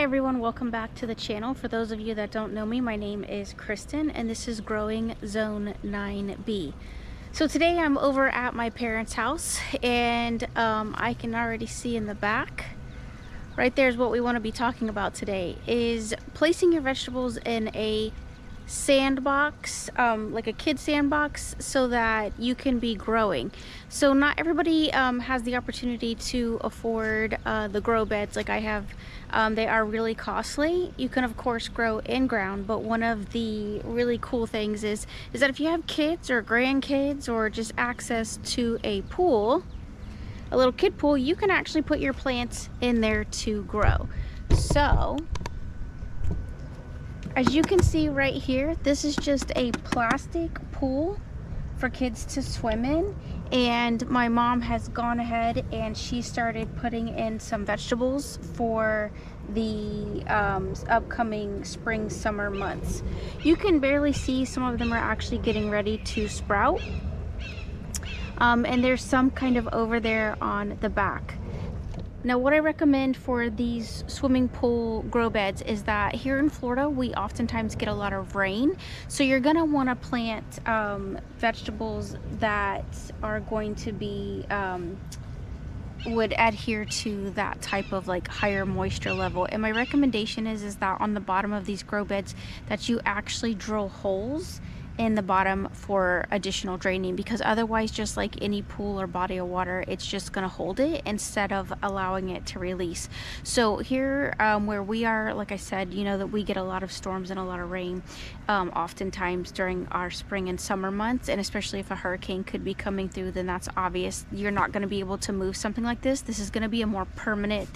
everyone, welcome back to the channel. For those of you that don't know me, my name is Kristen and this is Growing Zone 9B. So today I'm over at my parents' house and I can already see in the back, right there is what we want to be talking about today, is placing your vegetables in a sandbox, like a kid sandbox, so that you can be growing. So not everybody has the opportunity to afford the grow beds like I have. They are really costly. You can of course grow in ground, but one of the really cool things is that if you have kids or grandkids or just access to a pool, a little kid pool, you can actually put your plants in there to grow. So as you can see right here, this is just a plastic pool for kids to swim in, and my mom has gone ahead and she started putting in some vegetables for the upcoming spring summer months. You can barely see, some of them are actually getting ready to sprout, and there's some kind of over there on the back. Now what I recommend for these swimming pool grow beds is that here in Florida we oftentimes get a lot of rain, so you're going to want to plant vegetables that are going to be would adhere to that type of like higher moisture level. And my recommendation is that on the bottom of these grow beds that you actually drill holes in the bottom for additional draining, because otherwise, just like any pool or body of water, it's just going to hold it instead of allowing it to release. So here where we are, like I said, you know that we get a lot of storms and a lot of rain oftentimes during our spring and summer months, and especially if a hurricane could be coming through, then that's obvious you're not going to be able to move something like this. This is going to be a more permanent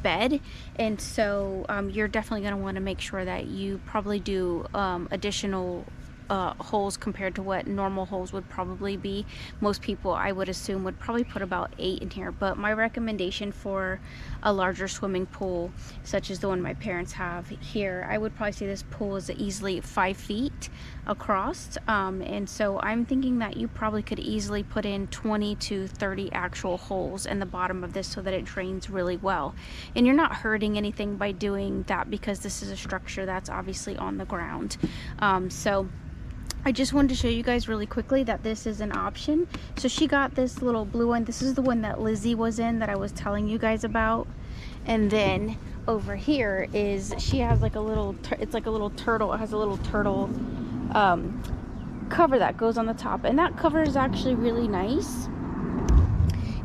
bed, and so you're definitely going to want to make sure that you probably do additional holes compared to what normal holes would probably be. Most people, I would assume, would probably put about 8 in here, but my recommendation for a larger swimming pool such as the one my parents have here, I would probably say this pool is easily 5 feet across, and so I'm thinking that you probably could easily put in 20 to 30 actual holes in the bottom of this so that it drains really well, and you're not hurting anything by doing that because this is a structure that's obviously on the ground. So I just wanted to show you guys really quickly that this is an option. So she got this little blue one. This is the one that Lizzie was in that I was telling you guys about. And then over here is, she has like a little, it's like a little turtle. It has a little turtle cover that goes on the top. And that cover is actually really nice.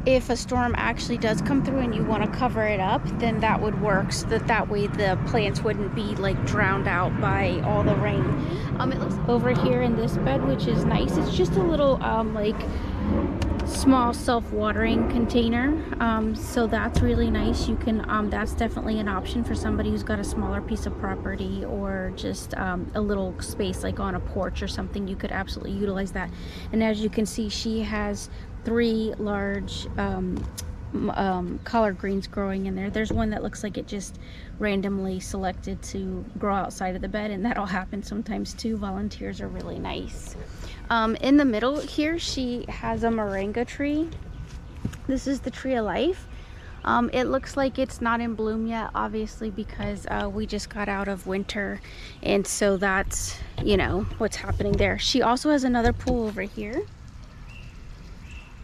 If a storm actually does come through and you want to cover it up, then that would work, so that way the plants wouldn't be like drowned out by all the rain. It looks over here in this bed, which is nice. It's just a little like small self-watering container, so that's really nice. You can that's definitely an option for somebody who's got a smaller piece of property or just a little space like on a porch or something. You could absolutely utilize that. And as you can see, she has 3 large collard greens growing in there. There's one that looks like it just randomly selected to grow outside of the bed, and that'll happen sometimes too. Volunteers are really nice. In the middle here, she has a moringa tree. This is the tree of life. It looks like it's not in bloom yet, obviously, because we just got out of winter, and so that's, you know, what's happening there. She also has another pool over here,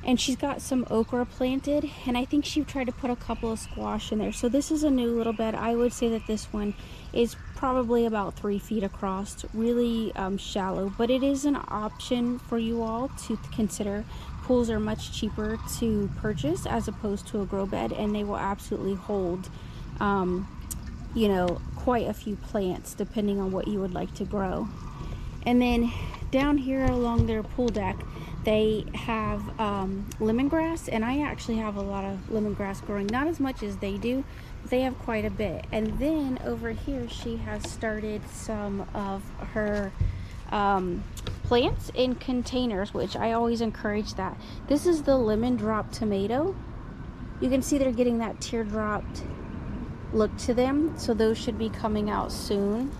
and she's got some okra planted, and I think she tried to put a couple of squash in there. So this is a new little bed. I would say that this one is probably about 3 feet across, really shallow, but it is an option for you all to consider. Pools are much cheaper to purchase as opposed to a grow bed, and they will absolutely hold you know, quite a few plants depending on what you would like to grow. And then down here along their pool deck, they have lemongrass, and I actually have a lot of lemongrass growing, not as much as they do, but they have quite a bit. And then over here she has started some of her plants in containers, which I always encourage that. This is the lemon drop tomato. You can see they're getting that teardropped look to them, so those should be coming out soon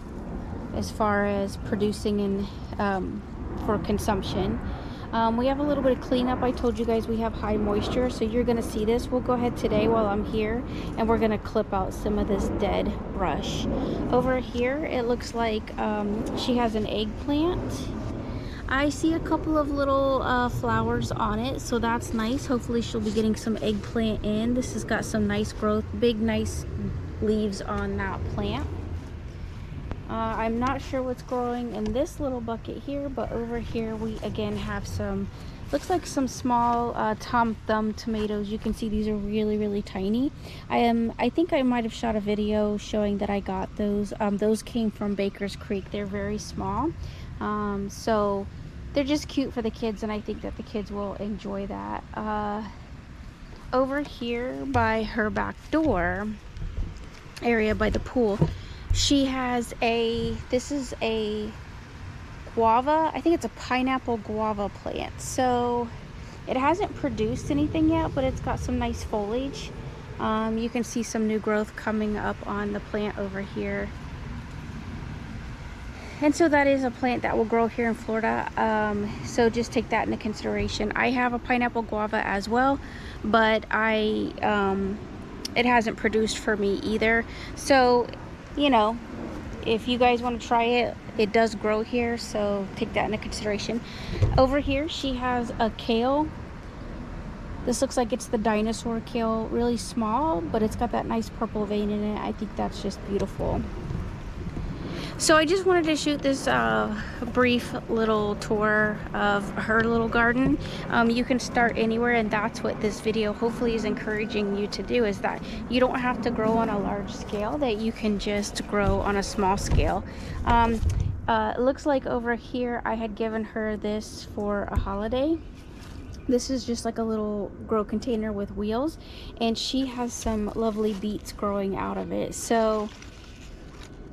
as far as producing and for consumption. We have a little bit of cleanup. I told you guys we have high moisture, so you're gonna see this. We'll go ahead today while I'm here, and we're gonna clip out some of this dead brush. Over here, it looks like she has an eggplant. I see a couple of little flowers on it, so that's nice. Hopefully she'll be getting some eggplant in. This has got some nice growth, big nice leaves on that plant. I'm not sure what's growing in this little bucket here, but over here we again have some, looks like some small Tom Thumb tomatoes. You can see these are really tiny. I think I might have shot a video showing that I got those. Those came from Baker's Creek. They're very small. So they're just cute for the kids, and I think that the kids will enjoy that. Over here by her back door area by the pool, she has this is a guava. I think it's a pineapple guava plant. So it hasn't produced anything yet, but it's got some nice foliage. You can see some new growth coming up on the plant over here. And so that is a plant that will grow here in Florida. So just take that into consideration. I have a pineapple guava as well, but it hasn't produced for me either. So, you know, if you guys want to try it, it does grow here, so take that into consideration. Over here, she has a kale. This looks like it's the dinosaur kale, really small, but it's got that nice purple vein in it. I think that's just beautiful. So I just wanted to shoot this brief little tour of her little garden. You can start anywhere, and that's what this video hopefully is encouraging you to do, is that you don't have to grow on a large scale, that you can just grow on a small scale. It looks like over here I had given her this for a holiday. This is just like a little grow container with wheels, and she has some lovely beets growing out of it. So,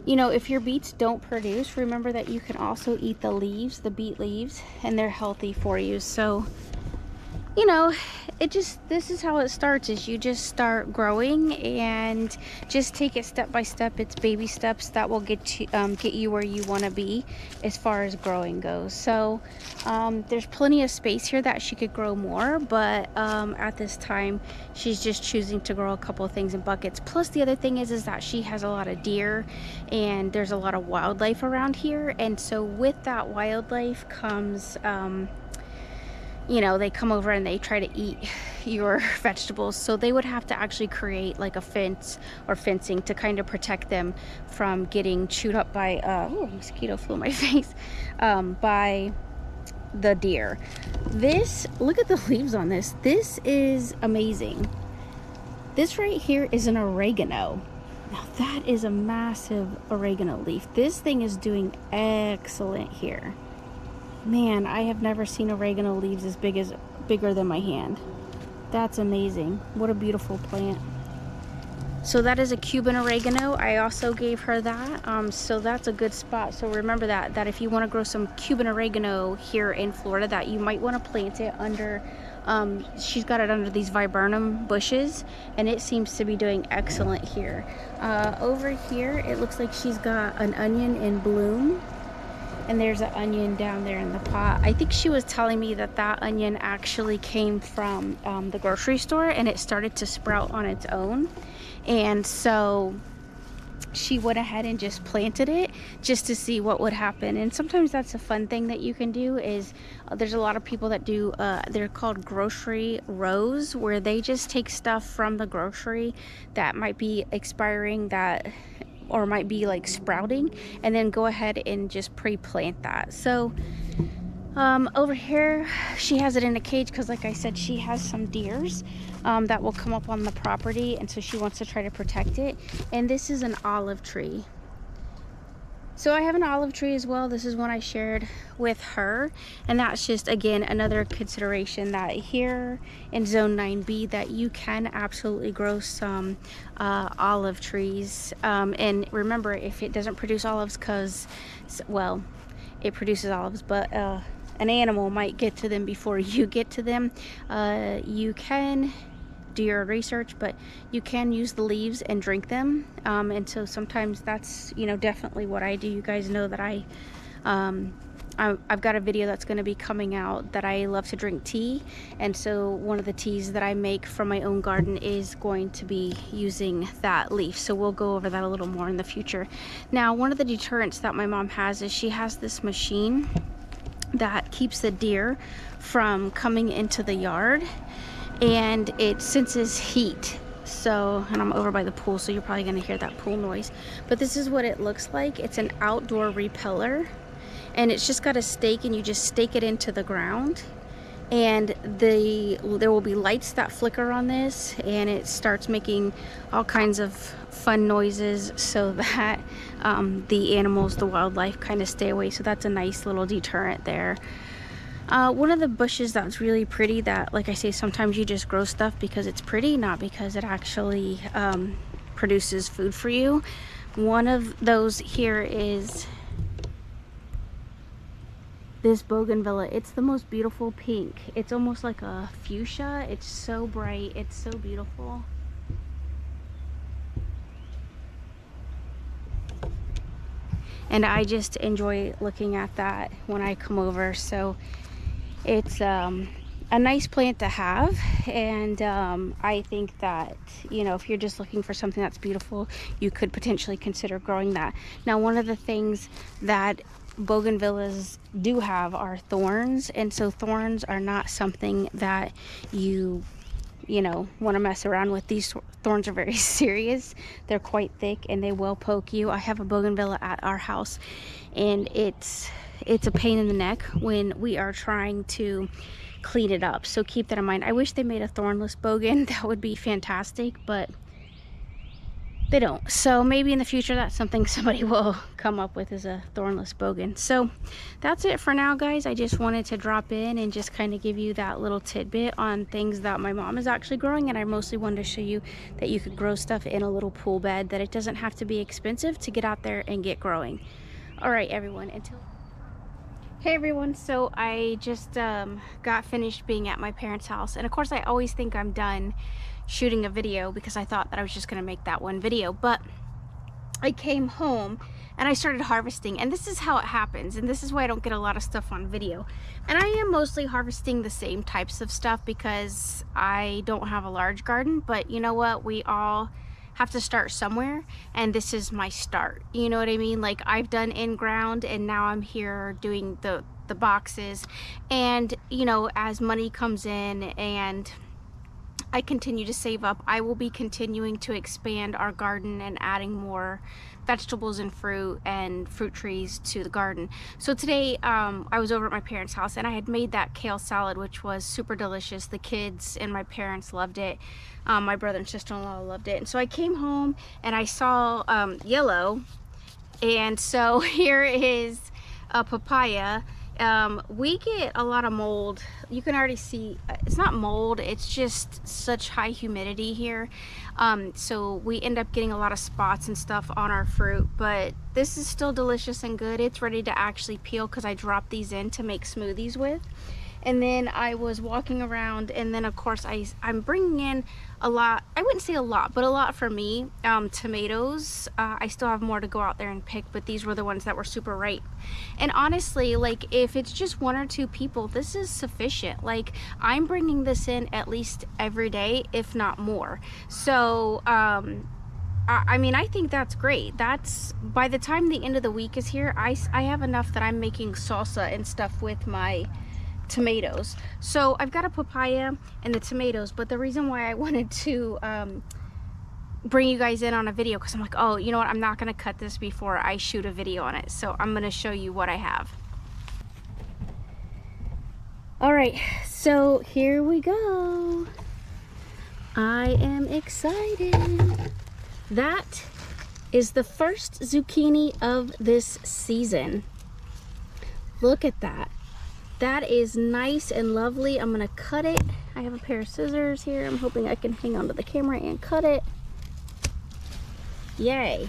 you know, if your beets don't produce, remember that you can also eat the leaves, the beet leaves, and they're healthy for you. So, you know, this is how it starts, is you just start growing and just take it step by step. It's baby steps that will get you where you want to be as far as growing goes. So there's plenty of space here that she could grow more, but at this time she's just choosing to grow a couple of things in buckets. Plus the other thing is that she has a lot of deer, and there's a lot of wildlife around here, and so with that wildlife comes you know, they come over and they try to eat your vegetables. So they would have to actually create like a fence or fencing to kind of protect them from getting chewed up by, oh, mosquito flew in my face, by the deer. Look at the leaves on this. This is amazing. This right here is an oregano. Now that is a massive oregano leaf. This thing is doing excellent here. Man, I have never seen oregano leaves as bigger than my hand. That's amazing. What a beautiful plant. So that is a Cuban oregano. I also gave her that. So that's a good spot. So remember that if you want to grow some Cuban oregano here in Florida, that you might want to plant it under, she's got it under these viburnum bushes, and it seems to be doing excellent here. Over here, it looks like she's got an onion in bloom. And there's an onion down there in the pot. I think she was telling me that that onion actually came from the grocery store, and it started to sprout on its own. And so she went ahead and just planted it just to see what would happen. And sometimes that's a fun thing that you can do, is there's a lot of people that do, they're called grocery rows, where they just take stuff from the grocery that might be expiring, or might be like sprouting, and then go ahead and just pre-plant that. So over here she has it in a cage because, like I said, she has some deers that will come up on the property, and so she wants to try to protect it. And this is an olive tree. So I have an olive tree as well. This is one I shared with her, and that's just, again, another consideration that here in Zone 9B that you can absolutely grow some olive trees. And remember, if it doesn't produce olives, because, well, it produces olives, but an animal might get to them before you get to them, you can do your research, but you can use the leaves and drink them. And so sometimes that's, you know, definitely what I do. You guys know that I I've got a video that's going to be coming out that I love to drink tea, and so one of the teas that I make from my own garden is going to be using that leaf, so we'll go over that a little more in the future. Now, one of the deterrents that my mom has is she has this machine that keeps the deer from coming into the yard, and it senses heat. So, and I'm over by the pool, so you're probably going to hear that pool noise, but this is what it looks like. It's an outdoor repeller, and it's just got a stake, and you just stake it into the ground, and there will be lights that flicker on this, and it starts making all kinds of fun noises so that the animals, the wildlife, kind of stay away. So that's a nice little deterrent there. One of the bushes that's really pretty, that, like I say, sometimes you just grow stuff because it's pretty, not because it actually produces food for you. One of those here is this bougainvillea. It's the most beautiful pink. It's almost like a fuchsia. It's so bright. It's so beautiful. And I just enjoy looking at that when I come over. So it's a nice plant to have, and I think that, you know, if you're just looking for something that's beautiful, you could potentially consider growing that. Now, one of the things that bougainvilleas do have are thorns, and so thorns are not something that you know, want to mess around with. These thorns are very serious. They're quite thick, and they will poke you. I have a bougainvillea at our house, and it's a pain in the neck when we are trying to clean it up, so keep that in mind. I wish they made a thornless bogan. That would be fantastic, but they don't. So maybe in the future that's something somebody will come up with, is a thornless bogan. So that's it for now, guys. I just wanted to drop in and just kind of give you that little tidbit on things that my mom is actually growing, and I mostly wanted to show you that you could grow stuff in a little pool bed, that it doesn't have to be expensive to get out there and get growing. All right, everyone, Hey everyone, so I just got finished being at my parents' house, and of course I always think I'm done shooting a video because I thought that I was just gonna make that one video, but I came home and I started harvesting, and this is how it happens, and this is why I don't get a lot of stuff on video. And I am mostly harvesting the same types of stuff because I don't have a large garden, but you know what, we all have to start somewhere, and this is my start, you know what I mean? Like, I've done in ground, and now I'm here doing the boxes, and you know, as money comes in and I continue to save up, I will be continuing to expand our garden and adding more vegetables and fruit trees to the garden. So today I was over at my parents' house, and I had made that kale salad, which was super delicious. The kids and my parents loved it. My brother and sister-in-law loved it. And so I came home and I saw yellow, and so here is a papaya. We get a lot of mold. You can already see it's not mold, it's just such high humidity here, so we end up getting a lot of spots and stuff on our fruit, but this is still delicious and good. It's ready to actually peel because I dropped these in to make smoothies with. And then I was walking around, and then of course I'm bringing in a lot, I wouldn't say a lot, but a lot for me. Tomatoes, I still have more to go out there and pick, but these were the ones that were super ripe. And honestly, like, if it's just one or two people, this is sufficient. Like, I'm bringing this in at least every day, if not more. So I mean, I think that's great. That's, by the time the end of the week is here, I have enough that I'm making salsa and stuff with my tomatoes. So I've got a papaya and the tomatoes, but the reason why I wanted to bring you guys in on a video, because I'm like, oh, you know what, I'm not going to cut this before I shoot a video on it, so I'm going to show you what I have. All right, so here we go. I am excited. That is the first zucchini of this season. Look at that. That is nice and lovely. I'm gonna cut it. I have a pair of scissors here. I'm hoping I can hang onto the camera and cut it. Yay.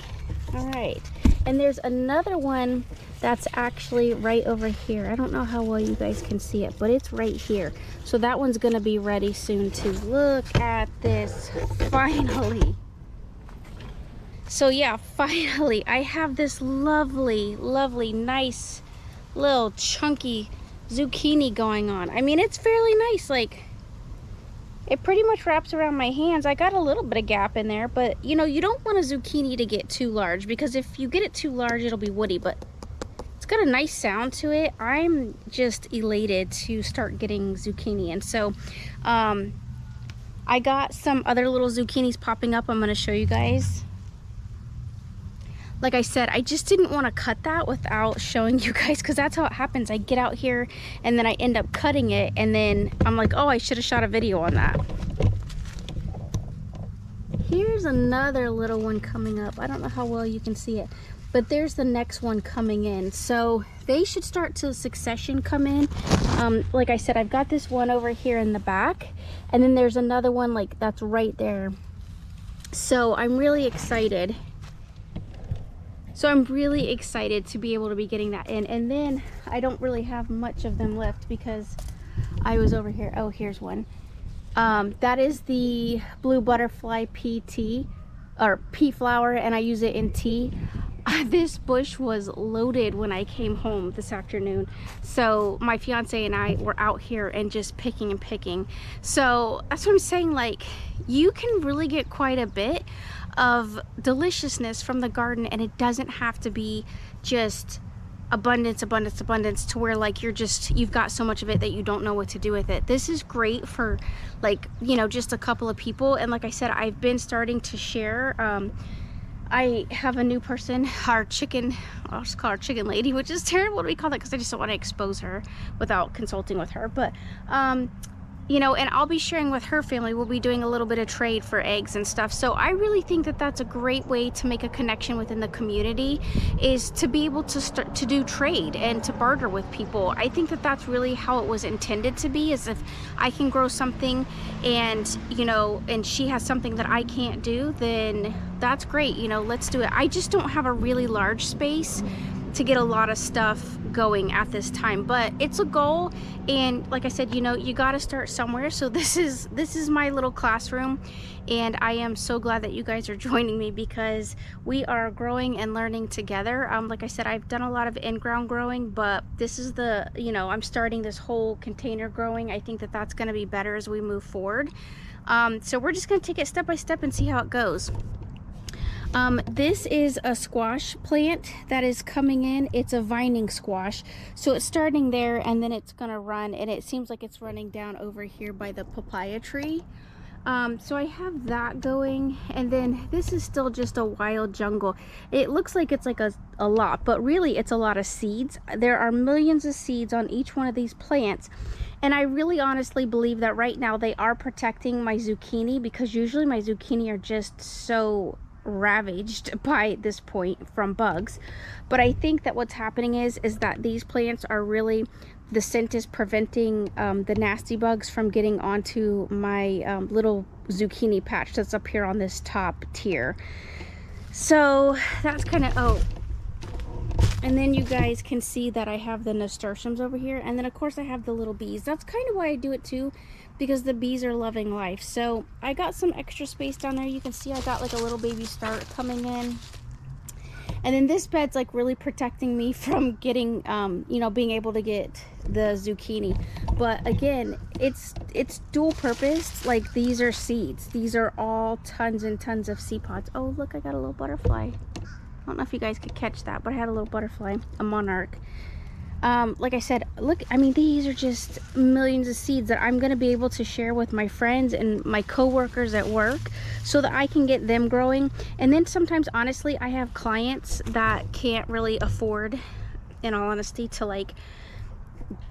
All right. And there's another one that's actually right over here. I don't know how well you guys can see it, but it's right here. So that one's gonna be ready soon too. Look at this, finally. So yeah, finally, I have this lovely, lovely, nice little chunky zucchini going on. I mean, it's fairly nice. Like, it pretty much wraps around my hands. I got a little bit of gap in there, but you know, you don't want a zucchini to get too large, because if you get it too large, it'll be woody, but it's got a nice sound to it. I'm just elated to start getting zucchini. And so I got some other little zucchinis popping up. I'm going to show you guys. Like I said, I just didn't want to cut that without showing you guys, because that's how it happens. I get out here and then I end up cutting it, and then I'm like, oh, I should have shot a video on that. Here's another little one coming up. I don't know how well you can see it, but there's the next one coming in. So they should start to succession come in. Like I said, I've got this one over here in the back, and then there's another one like that's right there. So I'm really excited. To be able to be getting that in. And then I don't really have much of them left because I was over here. Oh, here's one. That is the blue butterfly pea tea, or pea flower, and I use it in tea. This bush was loaded when I came home this afternoon. So my fiance and I were out here and just picking and picking. So that's what I'm saying, like, you can really get quite a bit of deliciousness from the garden, and it doesn't have to be just abundance to where like you've got so much of it that you don't know what to do with it. This is great for, like, you know, just a couple of people. And like I said, I've been starting to share. I have a new person, our chicken, I'll just call her chicken lady, which is terrible to be called that because I just don't want to expose her without consulting with her. But you know, and I'll be sharing with her family. We'll be doing a little bit of trade for eggs and stuff. So I really think that that's a great way to make a connection within the community, is to be able to start to do trade and to barter with people. I think that that's really how it was intended to be, is if I can grow something and, you know, and she has something that I can't do, then that's great. You know, let's do it. I just don't have a really large space to get a lot of stuff going at this time, but it's a goal. And like I said, you know, you got to start somewhere. So this is my little classroom, and I am so glad that you guys are joining me, because we are growing and learning together. Like I said, I've done a lot of in-ground growing, but this is the, you know, I'm starting this whole container growing. I think that that's going to be better as we move forward. So we're just going to take it step by step and see how it goes. This is a squash plant that is coming in. It's a vining squash. So it's starting there, and then it's gonna run, and it seems like it's running down over here by the papaya tree. So I have that going, and then this is still just a wild jungle. It looks like it's like a lot, but really it's a lot of seeds. There are millions of seeds on each one of these plants. And I really honestly believe that right now they are protecting my zucchini, because usually my zucchini are just so ravaged by this point from bugs. But I think that what's happening is that these plants are really, the scent is preventing the nasty bugs from getting onto my little zucchini patch that's up here on this top tier. So that's kind of, oh, and then you guys can see that I have the nasturtiums over here, and then of course I have the little bees. That's kind of why I do it too, because the bees are loving life. So I got some extra space down there. You can see I got like a little baby start coming in. And then this bed's like really protecting me from getting, you know, being able to get the zucchini. But again, it's dual purpose. Like, these are seeds. These are all tons and tons of seed pods. Oh, look, I got a little butterfly. I don't know if you guys could catch that, but I had a little butterfly, a monarch. Like I said, look, I mean, these are just millions of seeds that I'm going to be able to share with my friends and my co-workers at work, so that I can get them growing. And then sometimes, honestly, I have clients that can't really afford, in all honesty, to like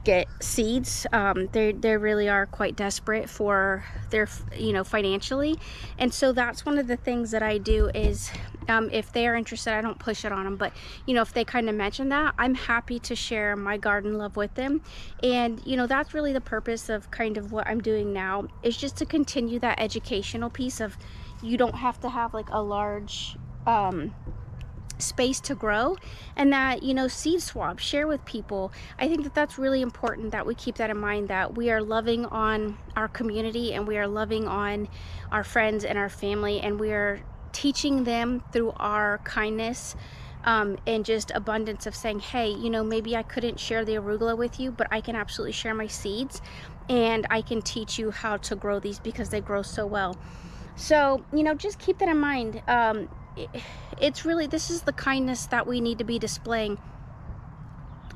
get seeds. They really are quite desperate for their, you know, financially. And so that's one of the things that I do is, if they are interested, I don't push it on them, but you know, if they kind of mention that, I'm happy to share my garden love with them. And you know, that's really the purpose of kind of what I'm doing now, is just to continue that educational piece of, you don't have to have like a large space to grow, and that, you know, seed swap, share with people. I think that that's really important, that we keep that in mind, that we are loving on our community, and we are loving on our friends and our family, and we are teaching them through our kindness and just abundance of saying, hey, you know, maybe I couldn't share the arugula with you, but I can absolutely share my seeds, and I can teach you how to grow these because they grow so well. So, you know, just keep that in mind. It's really, this is the kindness that we need to be displaying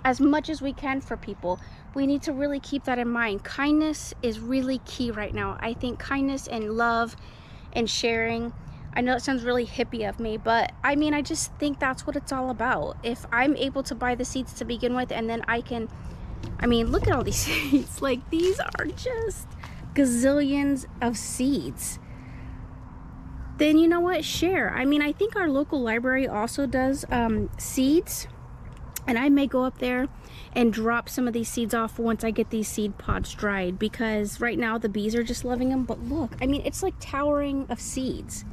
as much as we can for people. We need to really keep that in mind. Kindness is really key right now. I think kindness and love and sharing, I know it sounds really hippie of me, but I mean, I just think that's what it's all about. If I'm able to buy the seeds to begin with, and then I can, I mean, look at all these seeds. Like, these are just gazillions of seeds. Then you know what? Share. I mean, I think our local library also does seeds, and I may go up there and drop some of these seeds off once I get these seed pods dried, because right now the bees are just loving them. But look, I mean, it's like towering of seeds.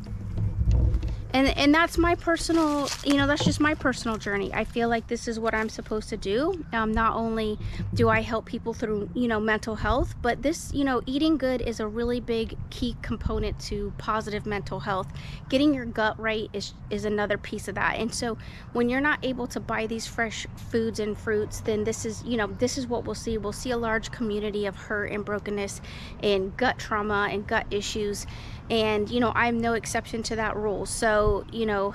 And that's my personal, you know, that's just my personal journey. I feel like this is what I'm supposed to do. Not only do I help people through, you know, mental health, but this, you know, eating good is a really big key component to positive mental health. Getting your gut right is another piece of that. And so when you're not able to buy these fresh foods and fruits, then this is, you know, this is what we'll see. We'll see a large community of hurt and brokenness and gut trauma and gut issues. And, you know, I'm no exception to that rule. So, you know,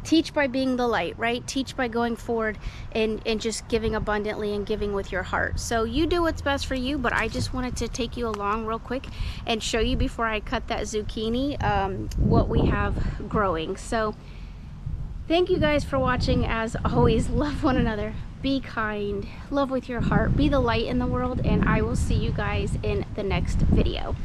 teach by being the light, right? Teach by going forward and just giving abundantly and giving with your heart. So you do what's best for you, but I just wanted to take you along real quick and show you before I cut that zucchini what we have growing. So thank you guys for watching. As always, love one another, be kind, love with your heart, be the light in the world, and I will see you guys in the next video.